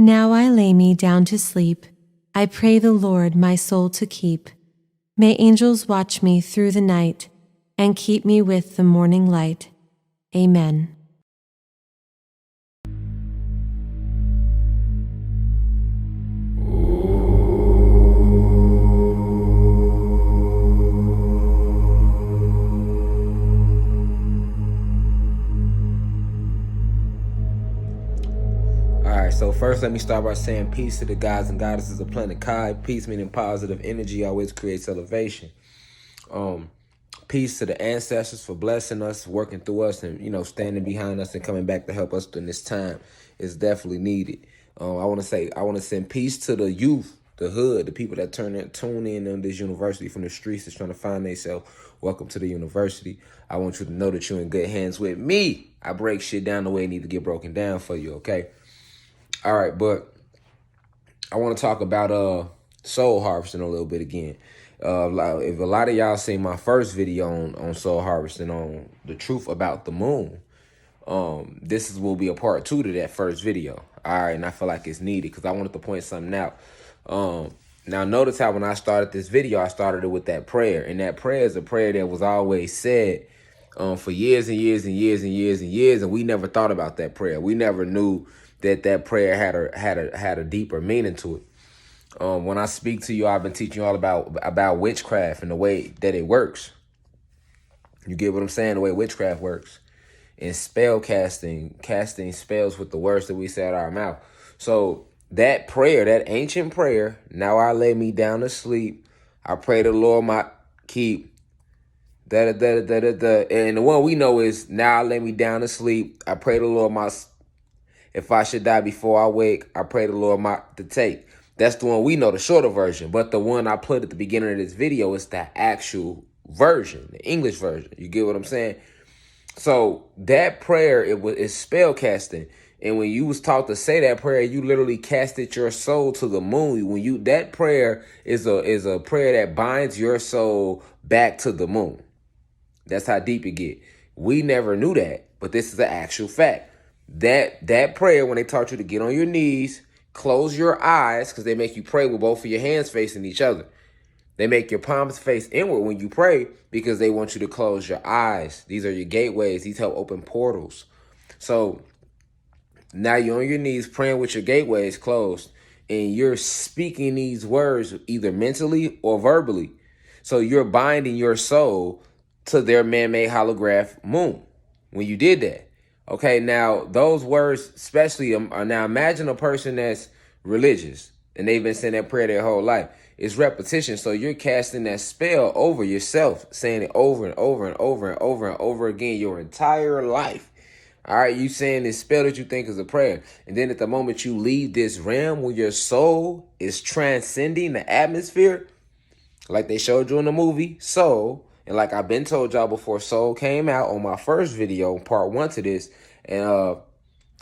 Now I lay me down to sleep. I pray the Lord my soul to keep. May angels watch me through the night and keep me with the morning light. Amen. So first, let me start by saying peace to the gods and goddesses of Planet Kai. Peace meaning positive energy always creates elevation. Peace to the ancestors for blessing us, working through us, and standing behind us and coming back to help us during this time is definitely needed. I want to send peace to the youth, the hood, the people that tune in on this university from the streets that's trying to find themselves. Welcome to the university. I want you to know that you're in good hands with me. I break shit down the way it needs to get broken down for you, okay? All right, but I want to talk about soul harvesting a little bit again. If a lot of y'all seen my first video on soul harvesting, on the truth about the moon, will be a part 2 to that first video. All right, and I feel like it's needed because I wanted to point something out. Now notice how when I started this video, I started it with that prayer, and that prayer is a prayer that was always said for years and years and years and years and years, and we never thought about that prayer. We never knew that prayer had a deeper meaning to it. When I speak to you, I've been teaching you all about witchcraft and the way that it works. You get what I'm saying? The way witchcraft works. And spell casting spells with the words that we say out of our mouth. So that prayer, that ancient prayer, now I lay me down to sleep. I pray the Lord my keep. And the one we know is, now I lay me down to sleep. I pray the Lord my, if I should die before I wake, I pray the Lord my to take. That's the one we know, the shorter version. But the one I put at the beginning of this video is the actual version, the English version. You get what I'm saying? So that prayer, is spell casting. And when you was taught to say that prayer, you literally casted your soul to the moon. That prayer is a prayer that binds your soul back to the moon. That's how deep it get. We never knew that, but this is the actual fact. That prayer, when they taught you to get on your knees, close your eyes, because they make you pray with both of your hands facing each other. They make your palms face inward when you pray because they want you to close your eyes. These are your gateways. These help open portals. So now you're on your knees praying with your gateways closed, and you're speaking these words either mentally or verbally. So you're binding your soul to their man-made holograph moon when you did that. Okay, now those words, especially, now imagine a person that's religious and they've been saying that prayer their whole life. It's repetition, so you're casting that spell over yourself, saying it over and over and over and over and over again your entire life. All right, you saying this spell that you think is a prayer. And then at the moment you leave this realm where your soul is transcending the atmosphere, like they showed you in the movie Soul, and like I've been told y'all before, Soul came out on my first video, part 1 to this. And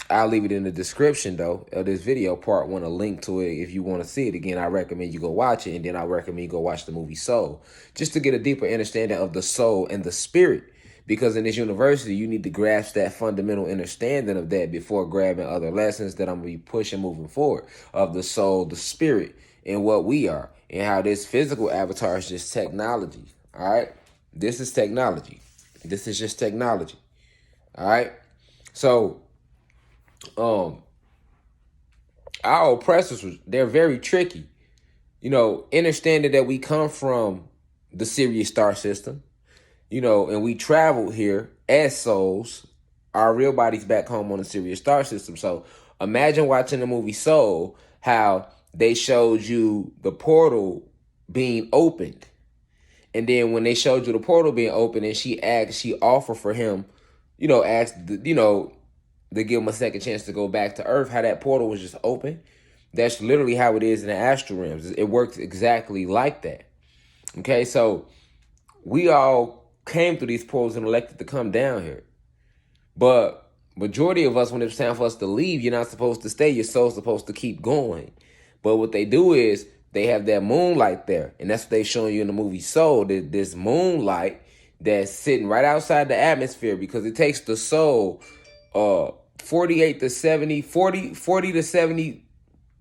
I'll leave it in the description, though, of this video, part 1, a link to it. If you want to see it again, I recommend you go watch it. And then I recommend you go watch the movie Soul, just to get a deeper understanding of the soul and the spirit. Because in this university, you need to grasp that fundamental understanding of that before grabbing other lessons that I'm going to be pushing moving forward, of the soul, the spirit, and what we are, and how this physical avatar is just technology. All right? This is technology. This is just technology. All right? So, our oppressors, they're very tricky. Understanding that we come from the Sirius star system, and we traveled here as souls, our real bodies back home on the Sirius star system. So imagine watching the movie Soul, how they showed you the portal being opened. And then when they showed you the portal being open and she offered for him, to give him a second chance to go back to Earth, how that portal was just open. That's literally how it is in the astral realms. It works exactly like that. Okay, so we all came through these portals and elected to come down here. But majority of us, when it's time for us to leave, you're not supposed to stay. Your soul's supposed to keep going. But what they do is they have that moonlight there. And that's what they're showing you in the movie Soul, this moonlight that's sitting right outside the atmosphere, because it takes the soul 40 to 70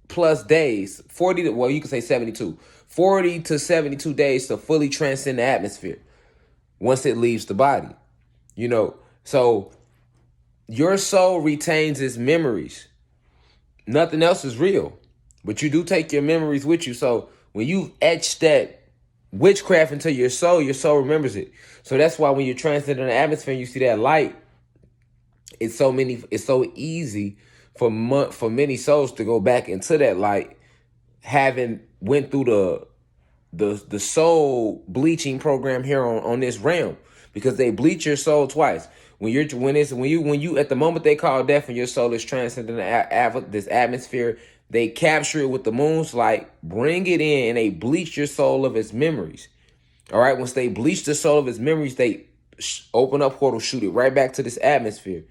plus days, 40 to, well, you can say 72, 40 to 72 days to fully transcend the atmosphere once it leaves the body. You know, so your soul retains its memories. Nothing else is real, but you do take your memories with you. So when you etch that witchcraft into your soul remembers it. So that's why when you're transcending the atmosphere and you see that light, it's so easy for many souls to go back into that light, having went through the soul bleaching program here on this realm, because they bleach your soul twice. When you at the moment they call death and your soul is transcending this atmosphere, they capture it with the moon's light, bring it in, and they bleach your soul of its memories. All right, once they bleach the soul of its memories, they open up portals, shoot it right back to this atmosphere.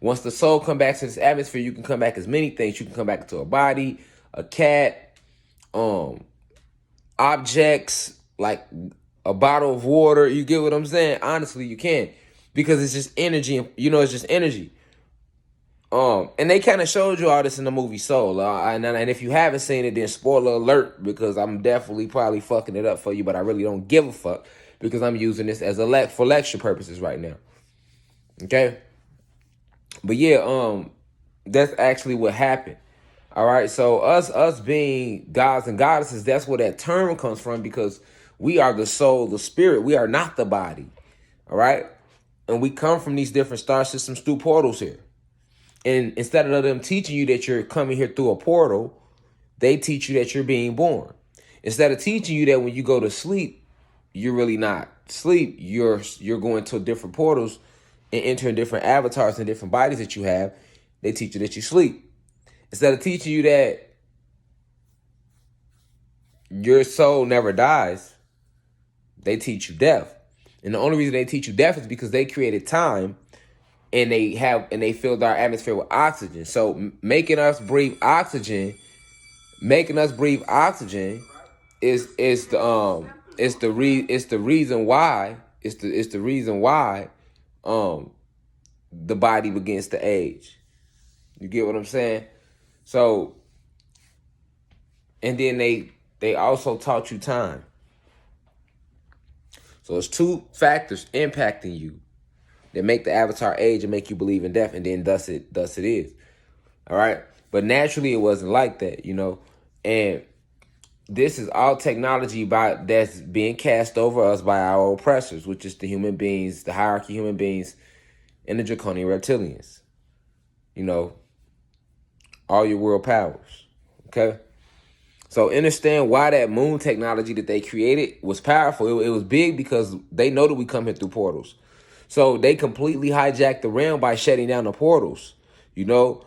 Once the soul come back to this atmosphere, you can come back as many things. You can come back to a body, a cat, objects, like a bottle of water. You get what I'm saying? Honestly, you can, because it's just energy. You know, it's just energy. And they kind of showed you all this in the movie Soul. And if you haven't seen it, then spoiler alert, because I'm definitely probably fucking it up for you, but I really don't give a fuck, because I'm using this as for lecture purposes right now. Okay? But yeah, that's actually what happened. All right, so us being gods and goddesses, that's where that term comes from, because we are the soul, the spirit. We are not the body. All right? And we come from these different star systems through portals here. And instead of them teaching you that you're coming here through a portal, they teach you that you're being born. Instead of teaching you that when you go to sleep, you're really not sleep. You're going to different portals and entering different avatars and different bodies that you have. They teach you that you sleep. Instead of teaching you that your soul never dies, they teach you death. And the only reason they teach you death is because they created time, and they filled our atmosphere with oxygen. So making us breathe oxygen is the reason why the body begins to age. You get what I'm saying? So, and then they also taught you time. So it's two factors impacting you that make the avatar age and make you believe in death, and then thus it is. All right? But naturally it wasn't like that, you know. And this is all technology that's being cast over us by our oppressors, which is the human beings, the hierarchy human beings, and the draconian reptilians. You know, all your world powers. Okay? So understand why that moon technology that they created was powerful. It was big because they know that we come here through portals. So they completely hijacked the realm by shutting down the portals. You know,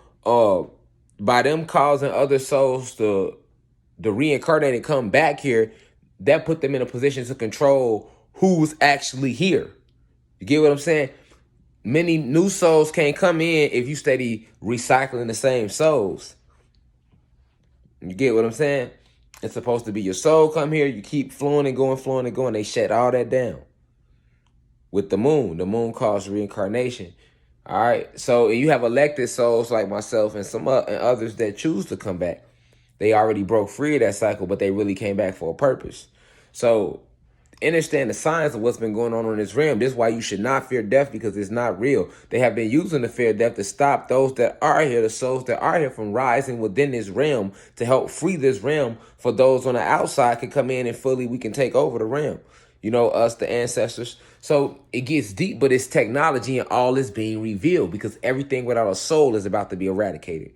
by them causing other souls to reincarnate and come back here, that put them in a position to control who's actually here. You get what I'm saying? Many new souls can't come in if you steady recycling the same souls. You get what I'm saying? It's supposed to be your soul come here, you keep flowing and going. They shut all that down. With the moon caused reincarnation. All right. So you have elected souls like myself and some and others that choose to come back. They already broke free of that cycle, but they really came back for a purpose. So understand the science of what's been going on in this realm. This is why you should not fear death, because it's not real. They have been using the fear of death to stop those that are here, the souls that are here, from rising within this realm, to help free this realm for those on the outside can come in and we can take over the realm. You know, us, the ancestors. So it gets deep, but it's technology, and all is being revealed, because everything without a soul is about to be eradicated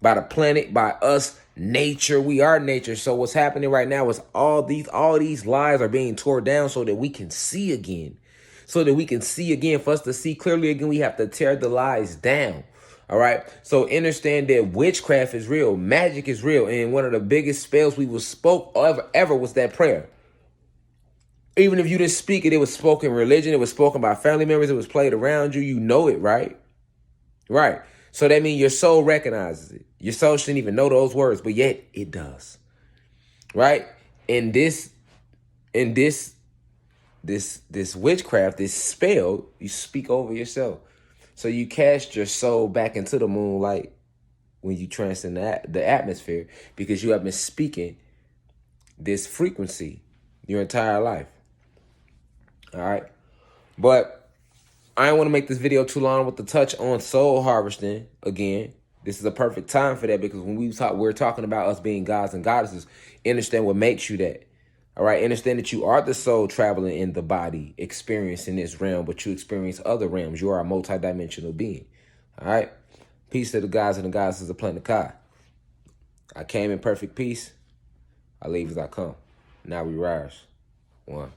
by the planet, by us, nature. We are nature. So what's happening right now is all these lies are being torn down so that we can see again. For us to see clearly again, we have to tear the lies down. All right. So understand that witchcraft is real. Magic is real. And one of the biggest spells we spoke ever was that prayer. Even if you didn't speak it, it was spoken religion. It was spoken by family members. It was played around you. You know it, right? Right. So that means your soul recognizes it. Your soul shouldn't even know those words, but yet it does. Right? And this witchcraft, this spell, you speak over yourself. So you cast your soul back into the moonlight, when you transcend the atmosphere, because you have been speaking this frequency your entire life. All right. But I don't want to make this video too long with the touch on soul harvesting again. This is a perfect time for that, because when we're talking about us being gods and goddesses, understand what makes you that. All right. Understand that you are the soul traveling in the body, experiencing this realm, but you experience other realms. You are a multidimensional being. All right. Peace to the gods and the goddesses of Planet Kai. I came in perfect peace. I leave as I come. Now we rise. One.